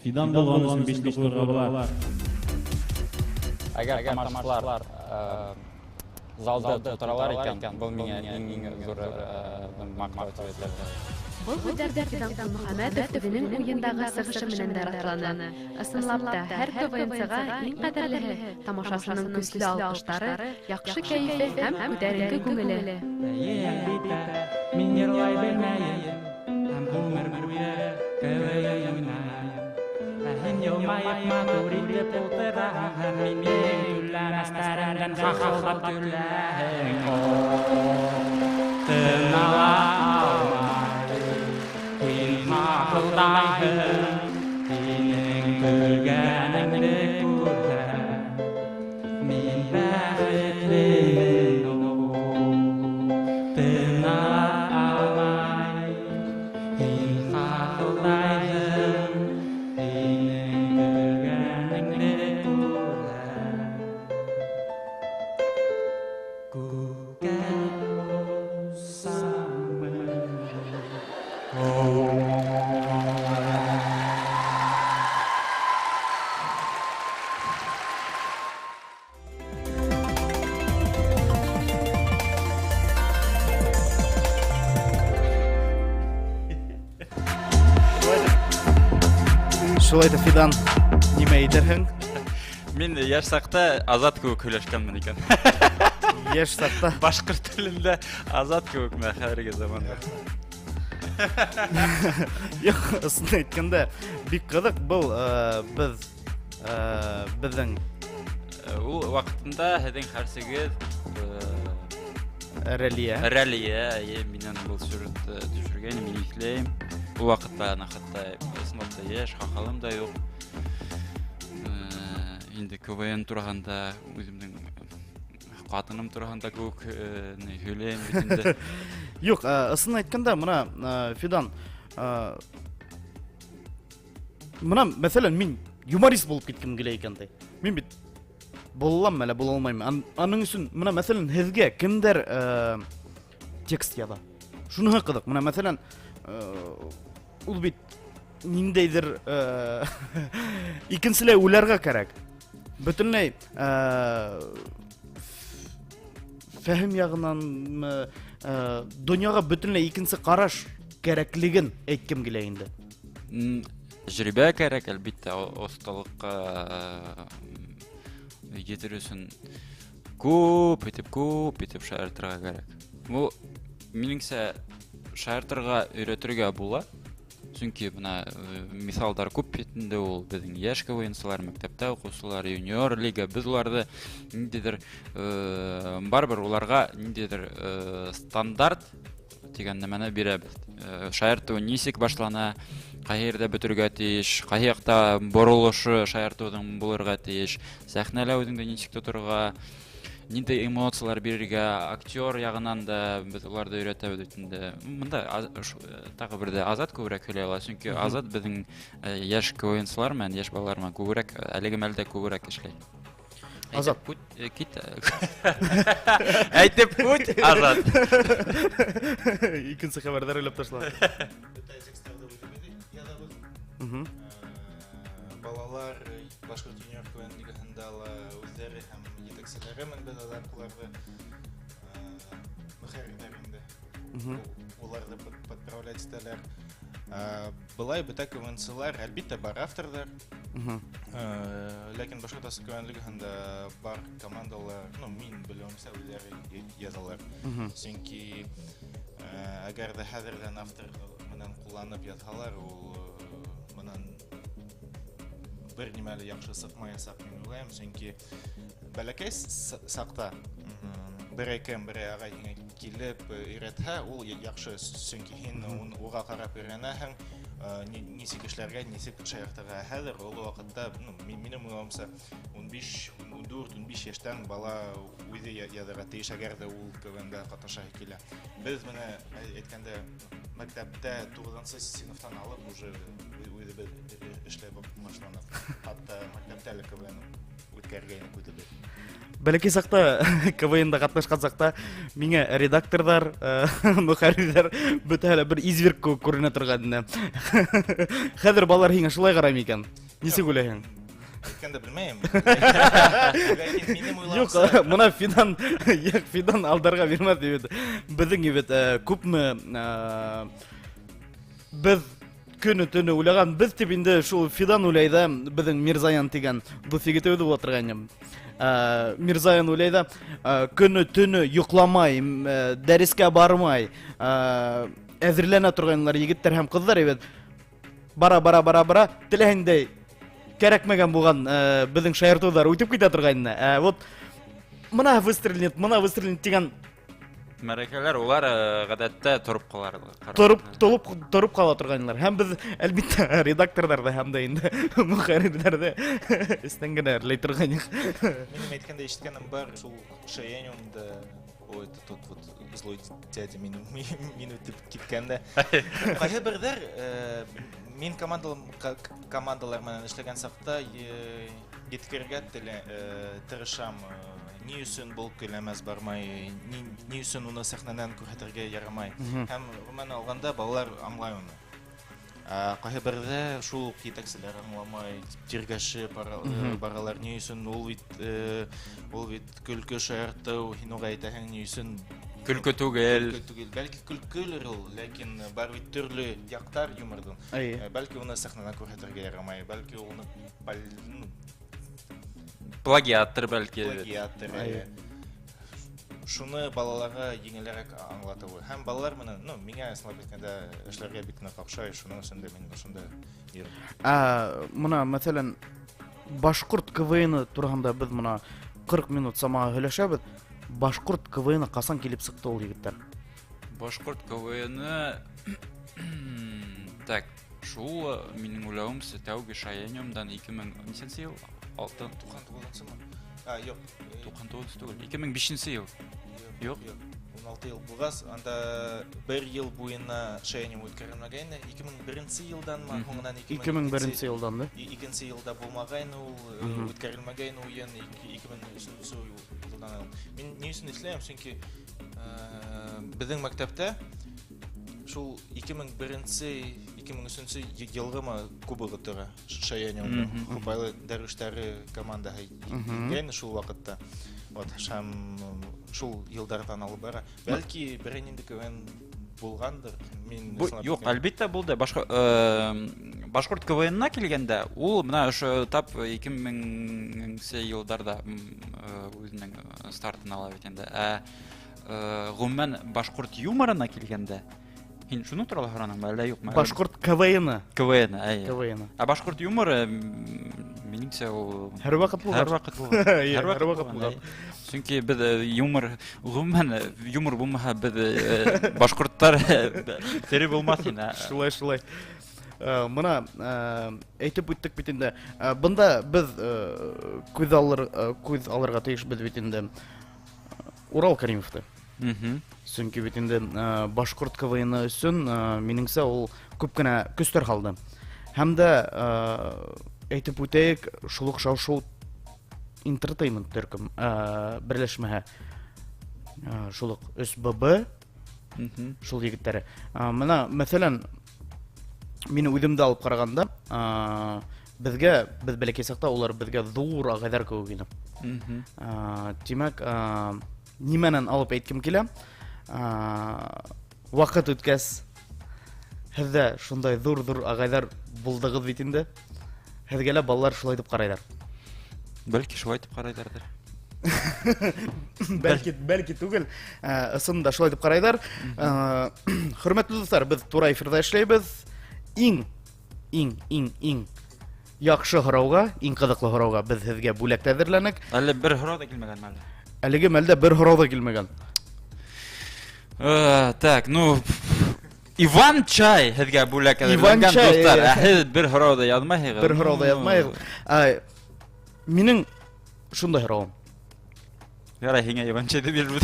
Фидан булган өчен 5 куярга була. Әгәр тамашачылар залда торалар икән, бу миңа иң зур мактау итәләр. Был һүҙҙәрҙе Фидан Ҡулмөхәмәтов үҙенең уйындағы сығышы менән дә раҫланы. Ысынлап та, һәр КВН-сыға иң ҡәҙерлеһе тамашасының көслө алҡыштары, яҡшы кәйефе һәм күтәренке күңеле. Әлбиттә, мин йырлай белмәйем, һәм ғүмер буйы КВН уйнайым. Һин йылмайып матур итеп ултыраһың, һәм минең көлләмәстәремдән хахылдап көләһең. Тынала алмай, һин хахылдайһың, һинең көлгәнеңде күрһәм, мин бәхетлемен. Тынала алмай, һин хахылдайһың, һинең көлгәнеңде күрһәм. Күкән булсаммы? Шулай да Фидан, нимә әйтерһең? Мин яшь саҡта Азат кеүек һөйләшкәнмен икән. Яшь саҡта. Башҡорт телендә Азат кеүек мә хәҙерге заманда. Юк, ысын әйткәндә, бик ҡыҙыҡ был беҙҙең Ул ваҡытында һеҙҙең хәрсегеҙ Рәлиә. Минән был сюжетты төшөргән, мин иҫләйем. Ул ваҡытта хатта ысынлап та йәш, һаҡалым да юҡ. Инде КВН тураһында үҙемдең ҡатыным тураһында күп һөйләйем бит инде. Юк, ысын әйткәндә, мына Фидан, мына мәсәлән мин юморист булып киткем килә икән. Мин бит булаламмы әллә була алмайммы? Аның өсөн, мына мәсәлән һеҙгә кемдер текст яза. Шуныһы ҡыҙыҡ. Мына мәсәлән, ул бит ниндәйҙер икенселәй уйларға кәрәк. Бөтөнләй фәһем яғынан донъяға бөтөнләй икенсе ҡараш кәрәклеген әйткем килә инде. Тәжрибә кәрәк, әлбиттә, оҫталыҡҡа етер өсөн күп итеп шаяртырға кәрәк. Бу минеңсә шаяртырға өйрәтергә була. Чөнки бына мисалдар күп бит инде ул беҙҙең йәш КВН-сылар, мәктәптә уҡыусылар, юниор лига, беҙ уларҙы ниндәйҙер барыбер уларға ниндәйҙер стандарт тигән нәмәне бирәбеҙ. Шаяртыу нисек башлана, ҡайһы ерҙә бөтөргә тейеш, ҡайһы яҡта боролошы шаяртыуҙың булырға тейеш, сәхнәлә үҙеңде нисек тоторға, ниндәй эмоциялар бирергә, актер яғынан да беҙ уларҙы өйрәтәбеҙ бит инде. Мында тағы берҙә Азат күберәк һөйләй ала, сөнки Азат беҙҙең йәш КВН-сылар менән, йәш балалар менән күберәк, әлеге мәлдә күберәк эшләй. Азат, Кит. Әйтеп күт, Азат. Икенсе хәбәрҙәр уйлап ташланы. Балалар башҡорт юниор КВН лигаһында ла үҙҙәре һәм етәкселәре менән беҙ уларҙы мөхәррирҙәр инде. Уларҙы подправлять итәләр. Былай бөтә КВН-сылар, әлбиттә, бар авторҙар. Ләкин башҡорт КВН лигаһында бар командалар, мин белеүемсә, үҙҙәре язалар. Сөнки әгәр ҙә хәҙерҙән автор менән ҡулланып ятһалар, ул менән бер нимәле яҡшы сыҡмаясаҡ, мин уйлайым. Сөнки бәләкәй саҡта берәй кем, берәй ағай һиңә килеп өйрәтһә, ул яҡшы. Сөнки һин уға ҡарап өйрәнәһең, нисек эшләргә, нисек шаяртырға. Хәҙер ул ваҡытта, минең уйлауымса, 14-15 йәштән бала үҙе яҙырға тейеш, әгәр ҙә ул КВН-да ҡатнашаһы килә. Беҙ менә әйткәндә мәктәптә 9-нчы синыфтан алып уже үҙебеҙ эшләй башланыҡ. Хатта мәктәптә лә КВН үткәргәйнек үҙебеҙ. Бәләкәй саҡта КВН-да ҡатнашҡан саҡта миңә редакторҙар, мөхәррирҙәр бөтәһе лә бер изверг кеүек күренә торған ине. Хәҙер балалар һиңә шулай ҡарамы икән? Нисек уйлайһың? Әйткәндә белмәйем. Юҡ, мына Фидан алдарға бирмәҫ бит. Беҙҙең бит күпме Без көне төне уйлаган, без тип инде шул Фидан уйлайда, безнең Мирзаян дигән дус егете үзе отырган. Мирзаян уйлайда, көне төне йокламай, дәрескә бармай, әзерләнә торганнар егетләр һәм кызлар ибет. Бара, теләһендәй кәрәкмәгән булган безнең шаяртулар үтеп китә торганна. Вот мына выстрелит дигән Мәрәкәләр улар гадәттә торып калар. Торып кала торганнар. Һәм без әлбиттә редакторлар да һәм дә инде мөхәррирләр дә истән генә әрләй торган. Минем әйткәндә ишеткәнем бар, шул Шаяниумда ой, тот вот злой дядя мине үтеп киткәндә. Кайһы бердер мин командалар менән эшләгән сакта җиткергә тырышам. Ни өчен бул көләмәс бармай, ни өчен уны сәхнәдән күрһәтергә ярамай. Һәм гомумән алганда балалар аңлай уны. Кайһы бердә шул җитәкчеләр аңламай, тиргәшеп баралар, ни өчен ул бит көлкө шаярту, һин уга әйтәһең ни өчен Көлкө түгел. Бәлки көлкөлер ул, ләкин бар бит төрле яктар юмордан. Бәлки уны сәхнәдән күрһәтергә ярамай, бәлки уны Плагиаттыр бәлки. Шуны балаларга еңелрәк аңлатуы. Һәм балалар менә, миңа исәп әйткәндә эшләргә бик нык охшай, шуның өчен дә мин шунда йөрим. Мына мәсәлән башкорт КВН турында без мына 40 минут самага һөйләшәбез. Башкорт КВН касан килеп сыкты ул егетләр? Башкорт КВН так, шул минем уйлавымча тәүге Шаяниумдан 2010 ел 99 юк. 99 түгел, 2005 ел. Юк. 16 ел булгас, анда 1 ел буена Шаяниум үткәрелмәгән, 2001 елдан ма, һуңнан 2001 елдан да. 2 елда булмаган ул, үткәрелмәгән уен 2003 елдан. Мин ни өчен эшләйм, чөнки безнең мәктәптә шул 2001-2003 елгы кубогы тора Шаяниумда. Кубайлы дәрүштәре командаһы икән шул вакытта. Вот шам шул елдардан алып бара. Бәлки бернинди КВН булгандыр. Мин юк, әлбәттә булды. Башкорт КВНна килгәндә, ул менә ошо тап 2000 елларда үзенең стартын ала бит инде. Гомумән башкорт юморына килгәндә Һин шуны турында һораның, әллә юкмы? Башкорт КВН. КВН, әйе. КВН. Башкорт юморы минеңчә ул һәр вакыт булган. Һәр вакыт булган. Чөнки без юмор, гомумән юмор булмаса без башкорттар тере булмас иде. Шулай. Мына әйтеп үттек бит инде. Бында без күз алырга тиеш без бит инде. Урал Кәримовты. Чөнки бит инде башкорт КВН өчен минеңчә ул күп кенә көстәр калды. Һәм дә әйтеп үтәйек, шул шоу Entertainment төркем берләшмәһе. Шул СББ шул егетләре. Менә мәсәлән мине үземдә алып караганда, безгә без бәләкәй сакта улар безгә зур агайлар кебек иде. Димәк, нимәнән алып әйткем килә? Вакыт үткәс, һездә шундай зур агайлар булдыгыз бит инде. Һезгә лә балалар шулай дип карайлар. Бәлки шулай дип карайлардыр. Бәлки түгел, ысында шулай дип карайлар. Хөрмәтле дуслар, без турай эфирдә эшләйбез. Иң яхшы һорауга, иң кызыклы һорауга без һезгә бүләк әзерләнек. Әллә бер һорау да килмәгән әле. Әлеге мәлдә бер һорау да килмәгән. Так, Иван Чай һезгә бүләк әзерләнгән дуслар. Һез бер һорау да язмайсыз. Бер һорау да язмайсыз. Минең шундай һорауым. Ярый, һиңа Иван Чай дип бирбез.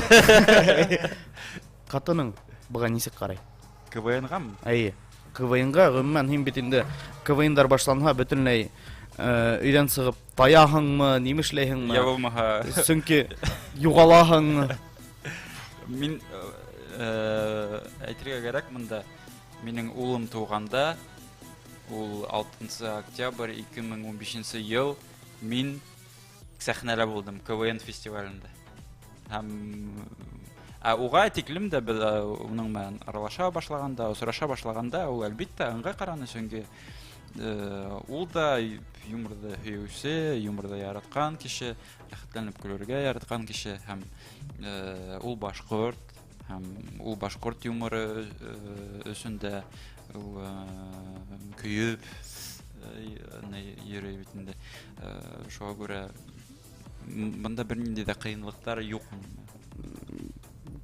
Катының буга нисек карый? КВНгамы? Әйе. КВНга гомумән һин бит инде КВНдар башланһа бөтенләй өйдән сыгып таяһыңмы, нимә эшләйһеңме? Я булмаһа. Чөнки югалаһыңмы? Мин әйтергә кирәк монда. Минең улым туганда, ул 6 октябрь 2015 ел, мин сәхнәдә булдым КВН фестивалендә. Һәм Уга тиклем дә без уның белән аралаша башлаганда, осраша башлаганда, ул әлбиттә аңга караны чөнки ул да юморды һөюче, юморды яраткан кеше, рәхәтләнеп көләргә яраткан кеше һәм ул башкорт һәм ул башкорт юморы өчен дә көйүп йөрөй бит инде. Шуңа күрә монда бернинди дә кыенлыктар юк.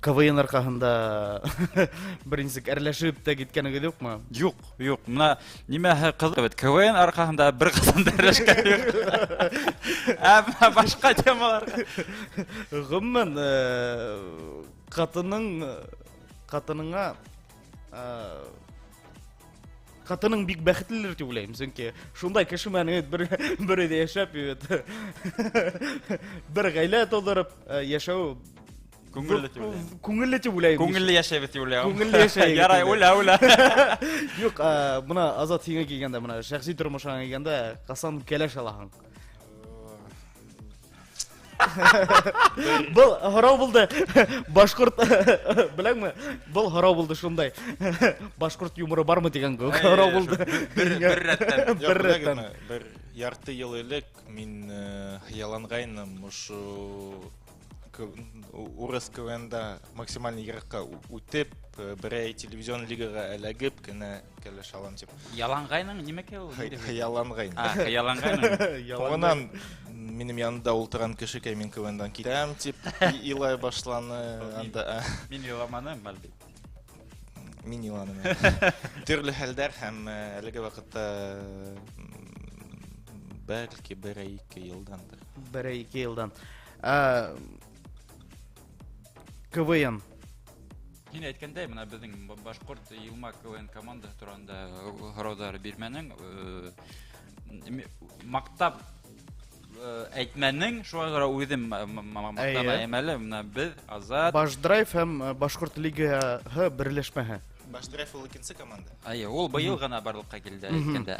КВН аркаһында бернисек әрләшеп тә киткәнегез юкмы? Юк, юк. Менә нимәһе кызык бит, КВН аркаһында бер кызын дәрләшкән юк. Әмма башка темалар. Гомумән, Хатының бик бәхетлелер дип уйлыйм, чөнки шундай кеше менән бер өйдә яшәп, бер гаилә тудырып яшәү күңелле дип уйлыйм. Күңелле яшәп дип уйлыйм. Күңелле яшәп. Ярай, уйла. Юк, моны Азат сиңа килгәндә, моны шәхси тормышыңа килгәндә, касан кәләш алаһың? Был һорау булды. Башкорт беләңме? Был һорау булды шундай. Башкорт юморы бармы дигән һорау булды. Бер рәттән. Бер ярты ел элек мин хыяллангайным ушу урыс КВНда максималь ярыкка үтеп, берәй телевизион лигага эләгеп кенә кәләш алам дип. Ялангайның нимәкә ул? Хыяллангайным. Хыяллангайның. Онан минем янында ултырган кешекә мин КВНдан китәм дип илай башланы. Анда Мин еламаным, әлбәттә. Мин иланым. Төрле хәлдәр һәм әлеге вакытта бәлки 1-2 елдандыр. 1-2 елдан. КВН. Һин әйткәндәй, менә безнең башкорт Елма КВН команда турында һораулар бирмәнең, мактап әйтмәнең, шуңа күрә үҙем мактап әймәле, менә без Азат Башдрайв һәм Башкорт лигаһы берләшмәһе. Башдрайв ул икенче команда. Ул быел гына барлыкка килде әйткәндә.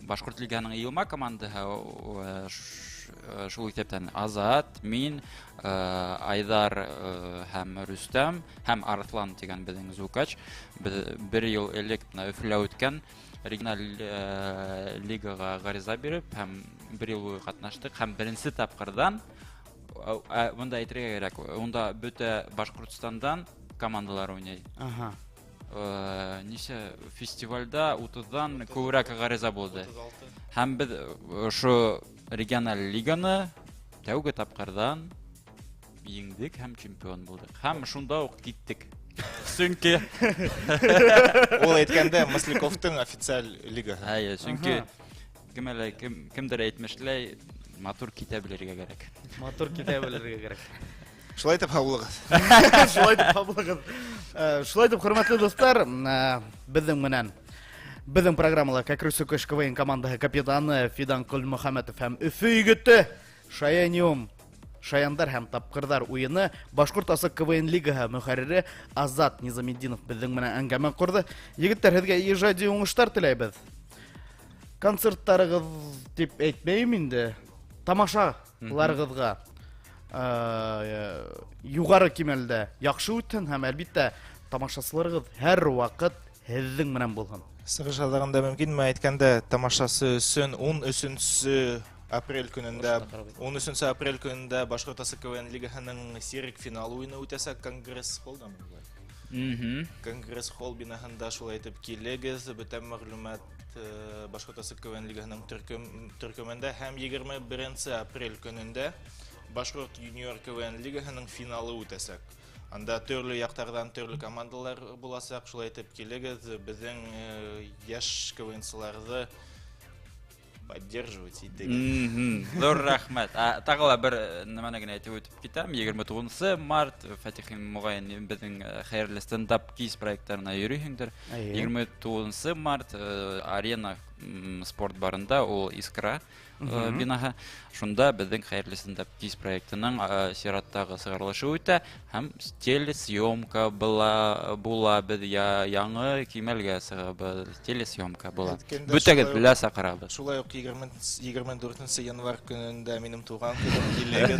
Башкорт лиганың Елма командаһы шул итептән Азат, мин, Айдар һәм Рөстәм һәм Арслан дигән безнең звукач бер ел элек Өфөлә үткән региональ лигага гариза биреп һәм бер ел катнаштык һәм беренче тапкырдан монда әйтергә кирәк, онда бөтә Башкортстандан командалар уйный. Ничә фестивальдә 30дан күбрәк гариза булды. Һәм без шу региональ лиганы тәүге тапкырдан еңдек һәм чемпион булдык. Һәм шунда ук киттек. Чөнки ул әйткәндә Масляковтың официаль лигаһы. Чөнки кемдер әйтмешләй, матур китә белергә кирәк. Матур китә белергә кирәк. Шулай итеп һаулыгыз. Шулай итеп, хөрмәтле достар, безнең программалар Кәкрүсүкеш КВН командаһы капитаны Фидан Көлмөхәмәтов һәм Өфө егете Шаяндар һәм Тапкырдар уены Башкорт асык КВН лигаһы мөхәррире Азат Низаметдинов безнең менән әңгәмә курды. Егеттәр, һеҙгә ижади уңыштар теләйбеҙ. Концерттарығыҙ дип әйтмәйем инде. Тамашаларығыҙға юғары кимәлдә яҡшы үтһен һәм әлбиттә тамашасыларығыҙ һәр ваҡыт һеҙҙең менән булһын. Сығышаларында мөмкинме әйткәндә тамашасы өсөн 13 апрель көнендә 13 апрель көнендә Башкорт асык КВН лигаһының сирек финалы уйны үтәсәк Конгресс холлда. Конгресс холл бинаһында шулай итеп килегез, бөтен мәгълүмат Башкорт асык КВН лигаһының төркемендә һәм 21 апрель көнендә Башкорт юниор КВН лигаһының финалы үтәсәк. Анда төрле яктардан төрле командалар буласак, шулай итеп килегез, безнең яшь КВНчыларны поддерживать идек. Зур рәхмәт. Тагыла бер нимәне генә әйтеп үтеп китәм. 29 март Фатихин мугаен безнең хәерле стендап кис проектларына йөрисеңдер. 29 март арена спорт барында, ул Искра бинаһы. Шунда безнең хәерле стендап кис проектының сираттагы сыгырылышы үтә һәм телесъемка була без яңа кимәлгә сыгып телесъемка була. Бүтәгез беләсә карабыз. Шулай ук 24 январь көнендә минем туган көнем киләгән.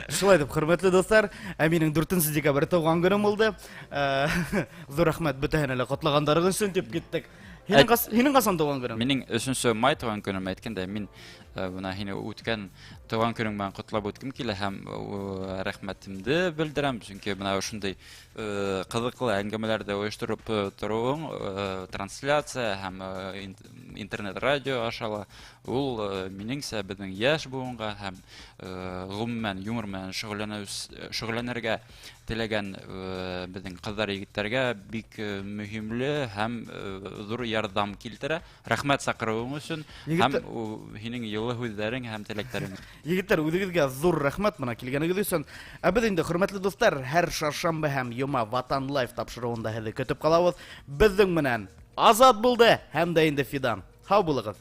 Шулай дип, хөрмәтле достар, минем 4 декабрь туган көнем булды. Зур рәхмәт бүтәнә лә кутлагандарыгыз өчен дип киттек. Һинең касан туган көнең? Минең 3 май туган көнем әйткәндә, мин буна һине үткән туган көнең белән котлап үткәм килә һәм рәхмәтемне белдерәм, чөнки менә шундый кызыклы әңгәмәләрдә оештырып торуың, трансляция һәм интернет-радио ашала, ул минеңсә безнең яшь буынга һәм гомумән юмор белән шөгыльләнергә теләгән безнең кызлар, егетләргә бик мөһимле һәм зур ярдәм килтерә. Рәхмәт сакыруың өчен һәм һинең йылы һүзләрең һәм теләкләрең. Егетләр, үзегезгә зур рәхмәт моны килгәнегез өчен. Без инде, хөрмәтле достар, һәр шаршамбы һәм йома Ватан Лайф тапшыруында һене көтеп калабыз. Безнең менән Азат булды һәм дә инде Фидан. Хау булыгыз.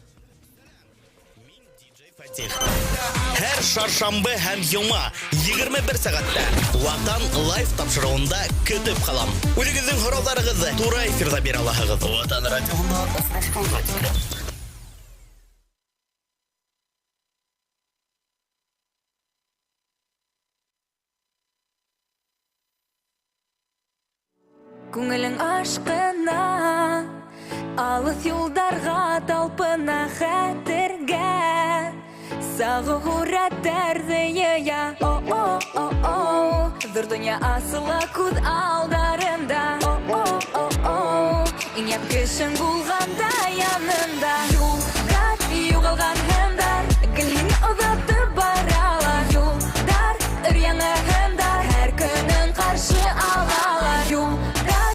Һәр шаршамбы һәм йома 21 сәгатьтә Ватан Лайф тапшыруында көтеп калам. Үзегезнең хораларыгызны туры эфирда бирә аласыз. Ватан радионда аслашканга. Күңелең ашкына, алыс юлдарга талпына хәтергә. Сагы хүрәтәрде я, о-о-о-о. Зур дөнья асыла күз алдарында, о-о-о-о. Иң яткышың булганда янында.